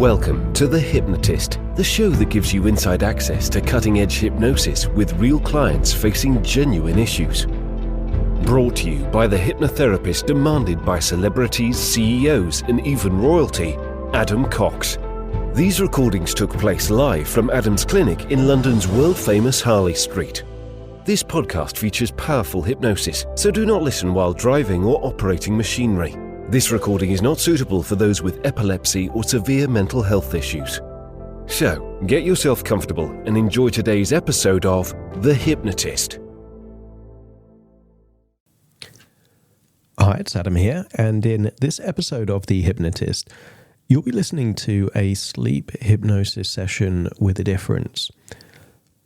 Welcome to The Hypnotist, the show that gives you inside access to cutting-edge hypnosis with real clients facing genuine issues. Brought to you by the hypnotherapist demanded by celebrities, CEOs, and even royalty, Adam Cox. These recordings took place live from Adam's clinic in London's world-famous Harley Street. This podcast features powerful hypnosis, so do not listen while driving or operating machinery. This recording is not suitable for those with epilepsy or severe mental health issues. So, get yourself comfortable and enjoy today's episode of The Hypnotist. Hi, it's Adam here, and in this episode of The Hypnotist, you'll be listening to a sleep hypnosis session with a difference.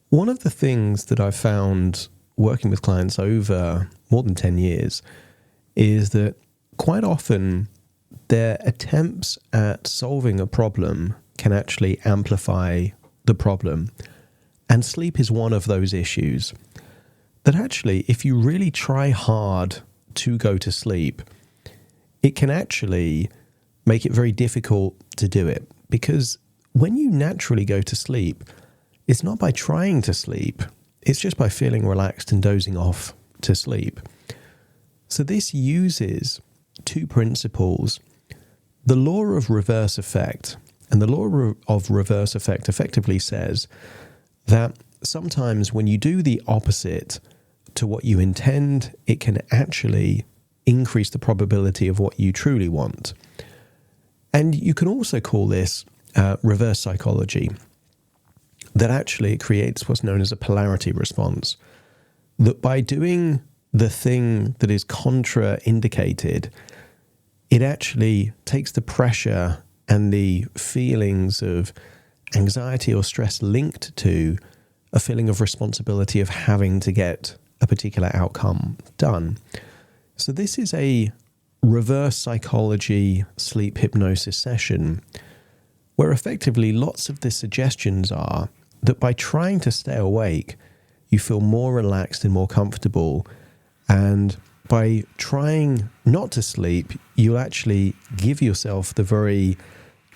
One of the things that I've found working with clients over more than 10 years is that quite often their attempts at solving a problem can actually amplify the problem. And sleep is one of those issues. That actually, if you really try hard to go to sleep, it can actually make it very difficult to do it. Because when you naturally go to sleep, it's not by trying to sleep, it's just by feeling relaxed and dozing off to sleep. So this uses two principles. The law of reverse effect. And the law of reverse effect effectively says that sometimes when you do the opposite to what you intend, it can actually increase the probability of what you truly want. And you can also call this reverse psychology. That actually creates what's known as a polarity response. That by doing the thing that is contraindicated, it actually takes the pressure and the feelings of anxiety or stress linked to a feeling of responsibility of having to get a particular outcome done. So this is a reverse psychology sleep hypnosis session where effectively lots of the suggestions are that by trying to stay awake, you feel more relaxed and more comfortable, and by trying not to sleep, you'll actually give yourself the very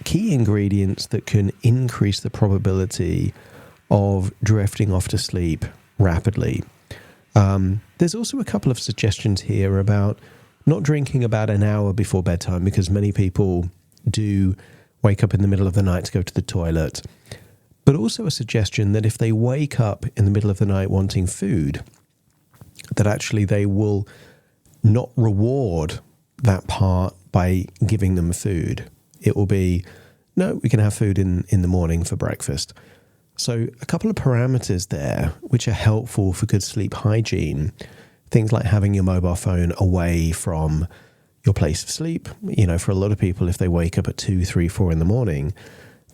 key ingredients that can increase the probability of drifting off to sleep rapidly. There's also a couple of suggestions here about not drinking about an hour before bedtime, because many people do wake up in the middle of the night to go to the toilet. But also a suggestion that if they wake up in the middle of the night wanting food, that actually they will not reward that part by giving them food. It will be, no, we can have food in the morning for breakfast. So a couple of parameters there which are helpful for good sleep hygiene. Things like having your mobile phone away from your place of sleep. You know, for a lot of people, if they wake up at 2, 3, 4 in the morning,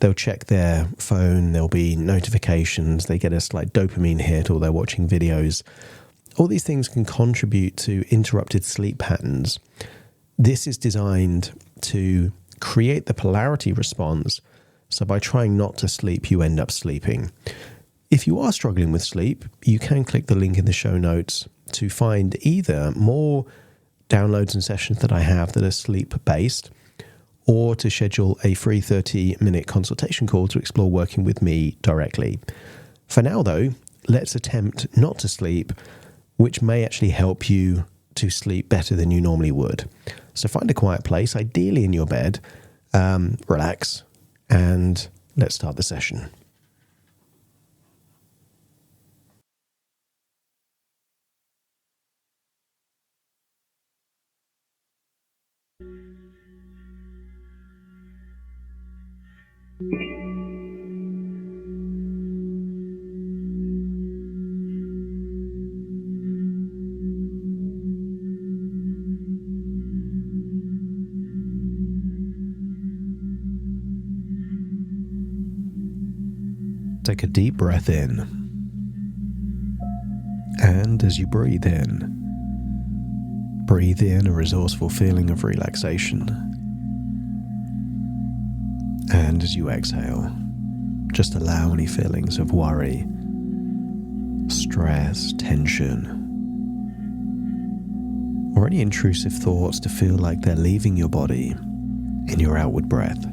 they'll check their phone, there'll be notifications, they get a slight dopamine hit, or they're watching videos. All these things can contribute to interrupted sleep patterns. This is designed to create the polarity response. So by trying not to sleep, you end up sleeping. If you are struggling with sleep, you can click the link in the show notes to find either more downloads and sessions that I have that are sleep-based, or to schedule a free 30-minute consultation call to explore working with me directly. For now, though, let's attempt not to sleep, which may actually help you to sleep better than you normally would. So find a quiet place, ideally in your bed, relax, and let's start the session. Take a deep breath in, and as you breathe in a resourceful feeling of relaxation. And as you exhale, just allow any feelings of worry, stress, tension, or any intrusive thoughts to feel like they're leaving your body in your outward breath.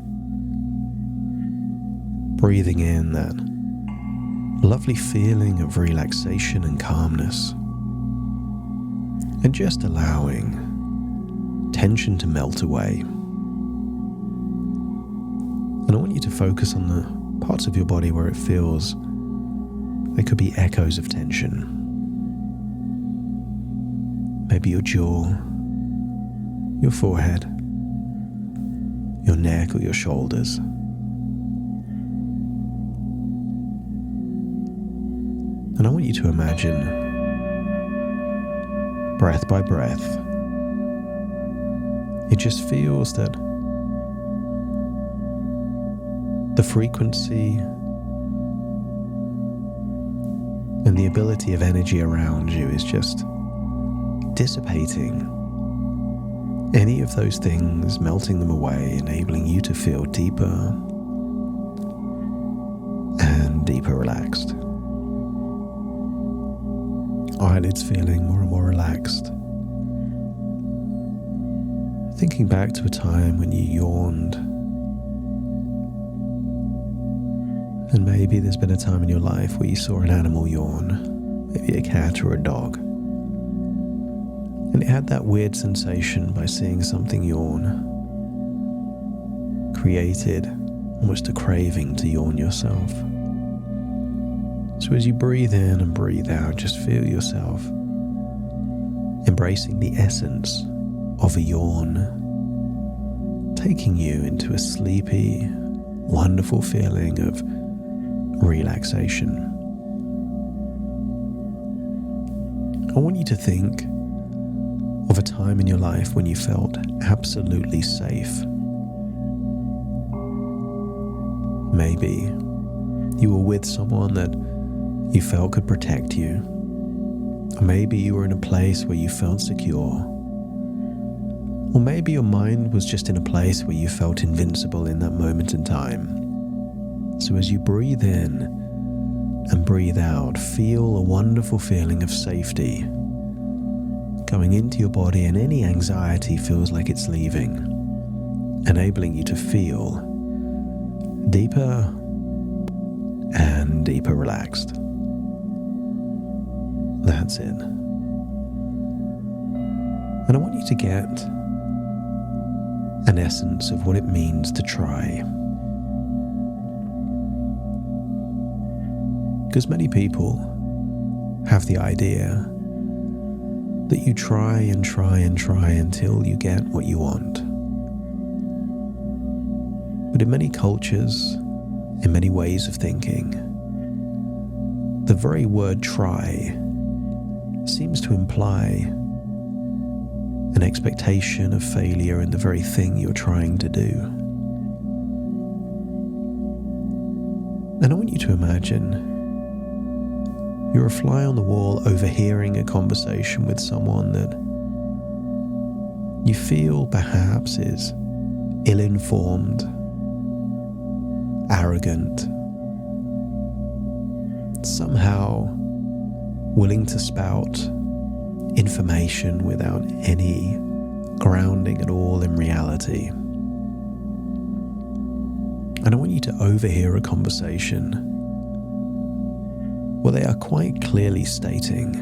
breathing in that lovely feeling of relaxation and calmness, and just allowing tension to melt away. And I want you to focus on the parts of your body where it feels there could be echoes of tension. Maybe your jaw, your forehead, your neck or your shoulders. And I want you to imagine, breath by breath, it just feels that the frequency and the ability of energy around you is just dissipating any of those things, melting them away, enabling you to feel deeper and deeper relaxed. Eyelids feeling more and more relaxed. Thinking back to a time when you yawned, and maybe there's been a time in your life where you saw an animal yawn, maybe a cat or a dog, and it had that weird sensation by seeing something yawn, created almost a craving to yawn yourself. So as you breathe in and breathe out, just feel yourself embracing the essence of a yawn, taking you into a sleepy, wonderful feeling of relaxation. I want you to think of a time in your life when you felt absolutely safe. Maybe you were with someone that you felt could protect you. Or maybe you were in a place where you felt secure. Or maybe your mind was just in a place where you felt invincible in that moment in time. So as you breathe in and breathe out, feel a wonderful feeling of safety going into your body, and any anxiety feels like it's leaving, enabling you to feel deeper and deeper relaxed. That's it. And I want you to get an essence of what it means to try. Because many people have the idea that you try and try and try until you get what you want. But in many cultures, in many ways of thinking, the very word try seems to imply an expectation of failure in the very thing you're trying to do. And I want you to imagine you're a fly on the wall overhearing a conversation with someone that you feel perhaps is ill-informed, arrogant, somehow willing to spout information without any grounding at all in reality. And I want you to overhear a conversation where they are quite clearly stating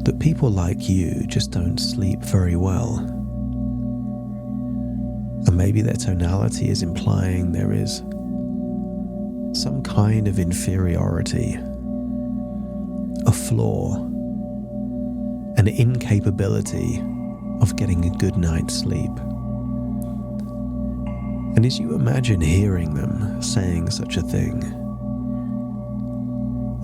that people like you just don't sleep very well. And maybe their tonality is implying there is some kind of inferiority, a flaw, an incapability of getting a good night's sleep. And as you imagine hearing them saying such a thing,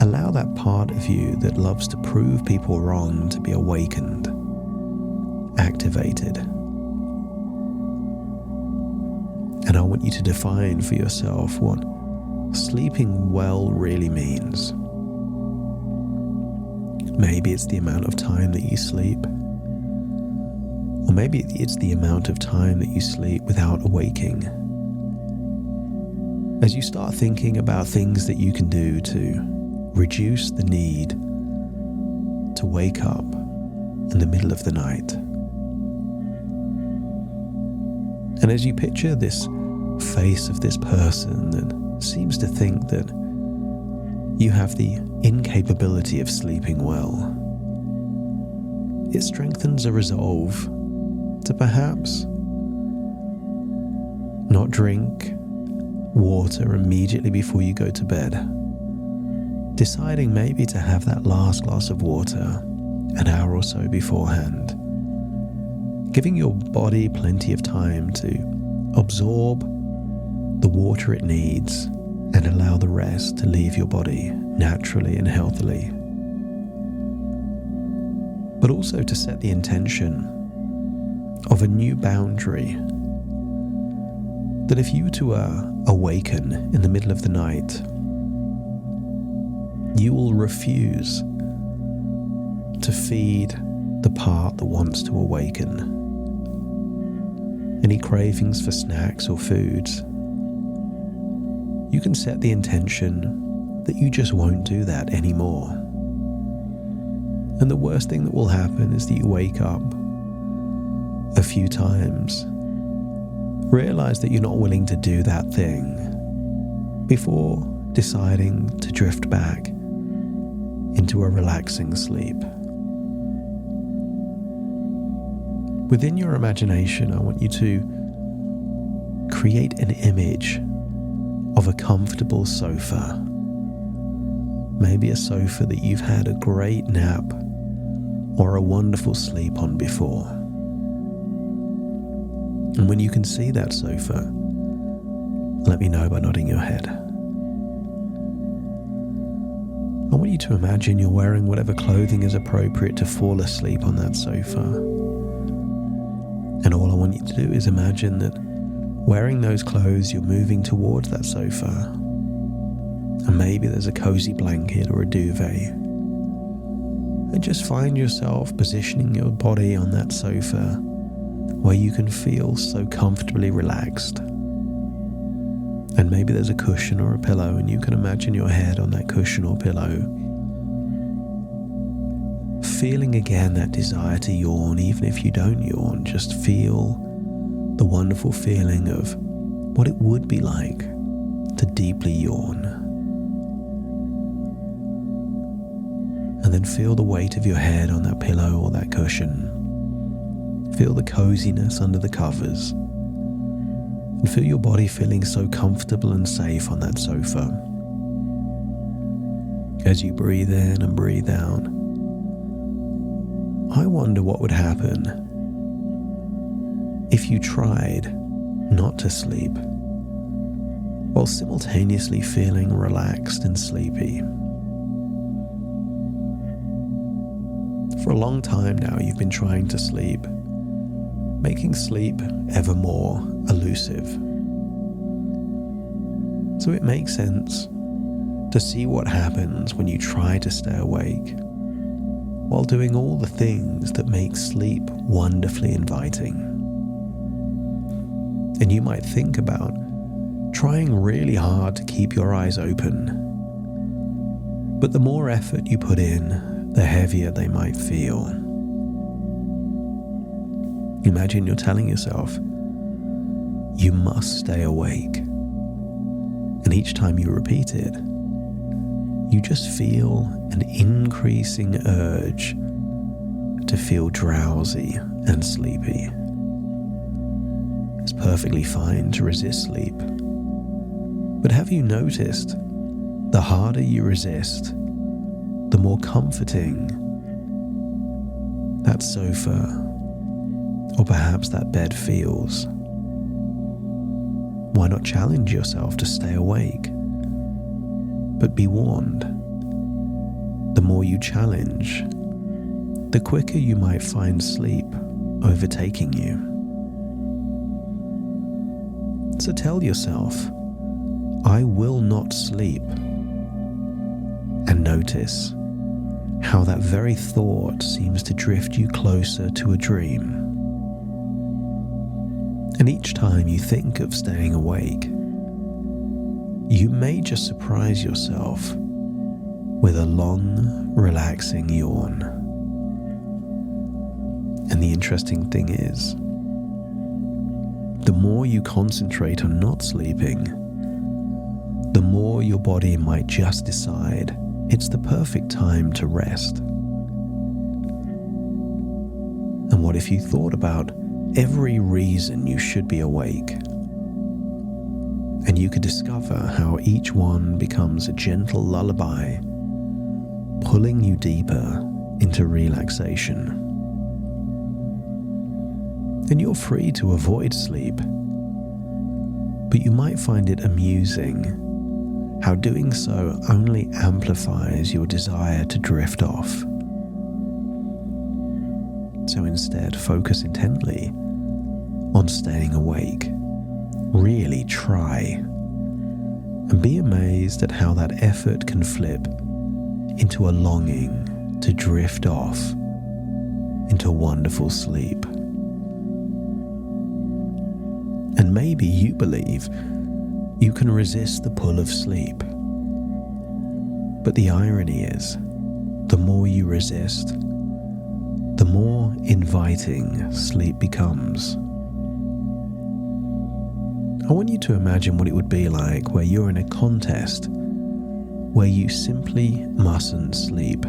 allow that part of you that loves to prove people wrong to be awakened, activated. And I want you to define for yourself what sleeping well really means. Maybe it's the amount of time that you sleep, or maybe it's the amount of time that you sleep without awaking. As you start thinking about things that you can do to reduce the need to wake up in the middle of the night. And as you picture this face of this person that seems to think that you have the incapability of sleeping well. It strengthens a resolve to perhaps not drink water immediately before you go to bed, deciding maybe to have that last glass of water an hour or so beforehand, giving your body plenty of time to absorb the water it needs and allow the rest to leave your body naturally and healthily. But also to set the intention of a new boundary, that if you were to awaken in the middle of the night, you will refuse to feed the part that wants to awaken any cravings for snacks or foods. You can set the intention that you just won't do that anymore. And the worst thing that will happen is that you wake up a few times, realize that you're not willing to do that thing before deciding to drift back into a relaxing sleep. Within your imagination, I want you to create an image of a comfortable sofa. Maybe a sofa that you've had a great nap or a wonderful sleep on before. And when you can see that sofa, let me know by nodding your head. I want you to imagine you're wearing whatever clothing is appropriate to fall asleep on that sofa. And all I want you to do is imagine that wearing those clothes, you're moving towards that sofa. And maybe there's a cozy blanket or a duvet. And just find yourself positioning your body on that sofa where you can feel so comfortably relaxed. And maybe there's a cushion or a pillow, and you can imagine your head on that cushion or pillow. Feeling again that desire to yawn, even if you don't yawn, just feel the wonderful feeling of what it would be like to deeply yawn. And then feel the weight of your head on that pillow or that cushion. Feel the coziness under the covers. And feel your body feeling so comfortable and safe on that sofa. As you breathe in and breathe out, I wonder what would happen if you tried not to sleep while simultaneously feeling relaxed and sleepy. For a long time now, you've been trying to sleep, making sleep ever more elusive. So it makes sense to see what happens when you try to stay awake while doing all the things that make sleep wonderfully inviting. And you might think about trying really hard to keep your eyes open, but the more effort you put in, the heavier they might feel. Imagine you're telling yourself, you must stay awake. And each time you repeat it, you just feel an increasing urge to feel drowsy and sleepy. It's perfectly fine to resist sleep. But have you noticed, the harder you resist, the more comforting that sofa or perhaps that bed feels? Why not challenge yourself to stay awake? But be warned, the more you challenge, the quicker you might find sleep overtaking you. So tell yourself, I will not sleep. And notice how that very thought seems to drift you closer to a dream. And each time you think of staying awake, you may just surprise yourself with a long, relaxing yawn. And the interesting thing is, the more you concentrate on not sleeping, the more your body might just decide it's the perfect time to rest. And what if you thought about every reason you should be awake? And you could discover how each one becomes a gentle lullaby, pulling you deeper into relaxation. And you're free to avoid sleep, but you might find it amusing how doing so only amplifies your desire to drift off. So instead, focus intently on staying awake. Really try, and be amazed at how that effort can flip into a longing to drift off into wonderful sleep. And maybe you believe you can resist the pull of sleep. But the irony is, the more you resist, the more inviting sleep becomes. I want you to imagine what it would be like where you're in a contest where you simply mustn't sleep.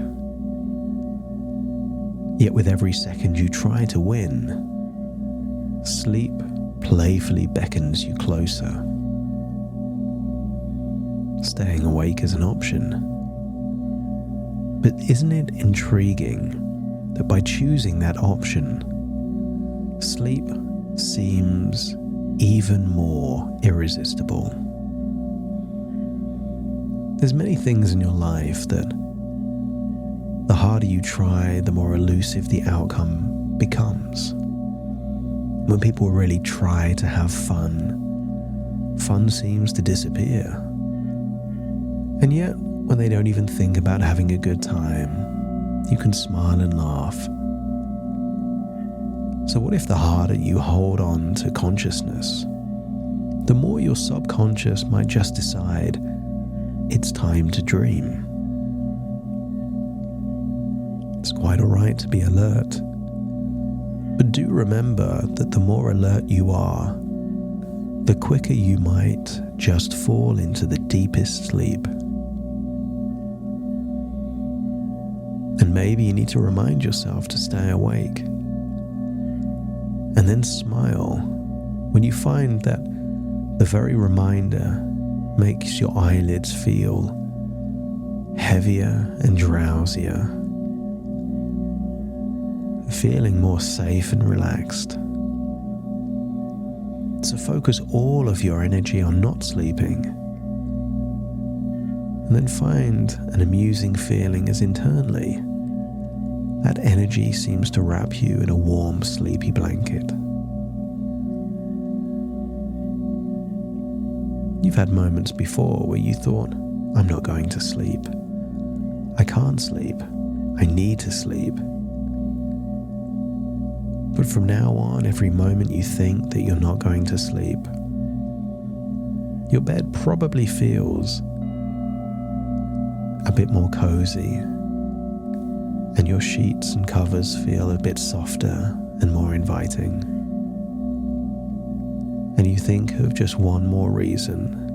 Yet with every second you try to win, sleep playfully beckons you closer. Staying awake is an option. But isn't it intriguing that by choosing that option, sleep seems even more irresistible? There's many things in your life that the harder you try, the more elusive the outcome becomes. When people really try to have fun, fun seems to disappear. And yet, when they don't even think about having a good time, you can smile and laugh. So what if the harder you hold on to consciousness, the more your subconscious might just decide it's time to dream? It's quite alright to be alert, but do remember that the more alert you are, the quicker you might just fall into the deepest sleep. And maybe you need to remind yourself to stay awake. And then smile when you find that the very reminder makes your eyelids feel heavier and drowsier, feeling more safe and relaxed. So focus all of your energy on not sleeping, and then find an amusing feeling as internally that energy seems to wrap you in a warm, sleepy blanket. You've had moments before where you thought, I'm not going to sleep. I can't sleep. I need to sleep. But from now on, every moment you think that you're not going to sleep, your bed probably feels a bit more cozy, and your sheets and covers feel a bit softer and more inviting. And you think of just one more reason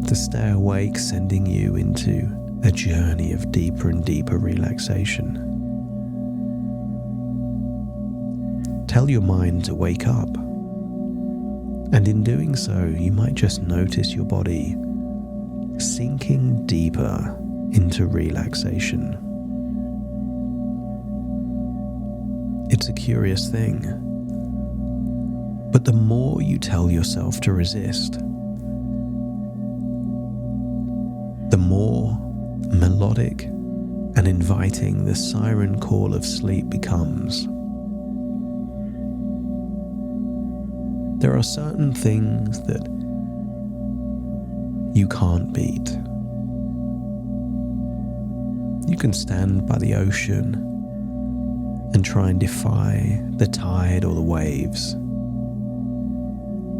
to stay awake, sending you into a journey of deeper and deeper relaxation. Tell your mind to wake up, and in doing so, you might just notice your body sinking deeper into relaxation. It's a curious thing, but the more you tell yourself to resist, the more melodic and inviting the siren call of sleep becomes. There are certain things that you can't beat. You can stand by the ocean and try and defy the tide or the waves,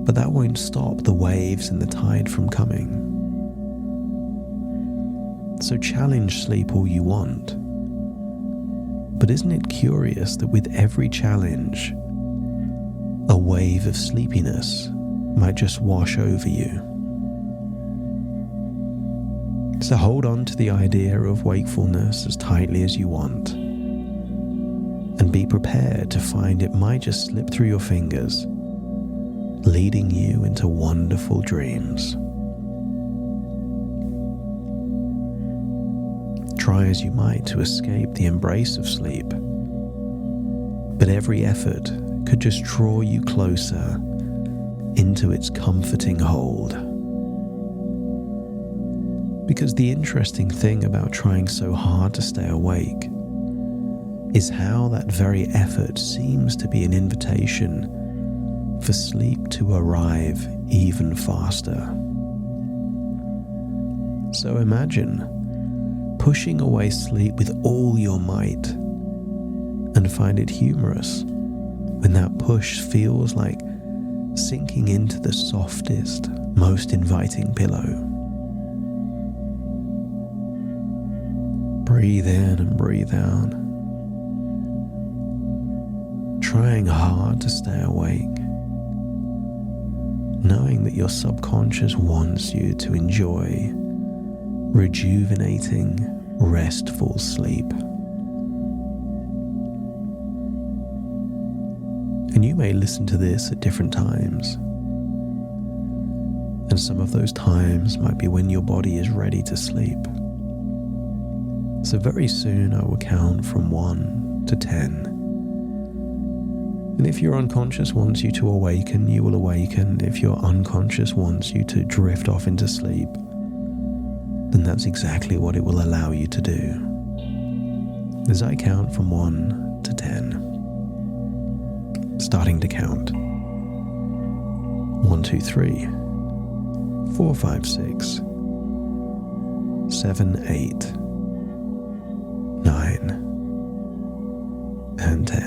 but that won't stop the waves and the tide from coming. So challenge sleep all you want, but isn't it curious that with every challenge, a wave of sleepiness might just wash over you. So hold on to the idea of wakefulness as tightly as you want, and be prepared to find it might just slip through your fingers, leading you into wonderful dreams. Try as you might to escape the embrace of sleep, but every effort could just draw you closer into its comforting hold. Because the interesting thing about trying so hard to stay awake is how that very effort seems to be an invitation for sleep to arrive even faster. So imagine pushing away sleep with all your might, and find it humorous when that push feels like sinking into the softest, most inviting pillow. Breathe in and breathe out, trying hard to stay awake, knowing that your subconscious wants you to enjoy rejuvenating, restful sleep. And you may listen to this at different times, and some of those times might be when your body is ready to sleep. So very soon I will count from 1 to 10. And if your unconscious wants you to awaken, you will awaken. If your unconscious wants you to drift off into sleep, then that's exactly what it will allow you to do. As I count from 1 to 10. Starting to count. 1, 2, 3, 4, 5, 6, 7, 8, 9, and 10.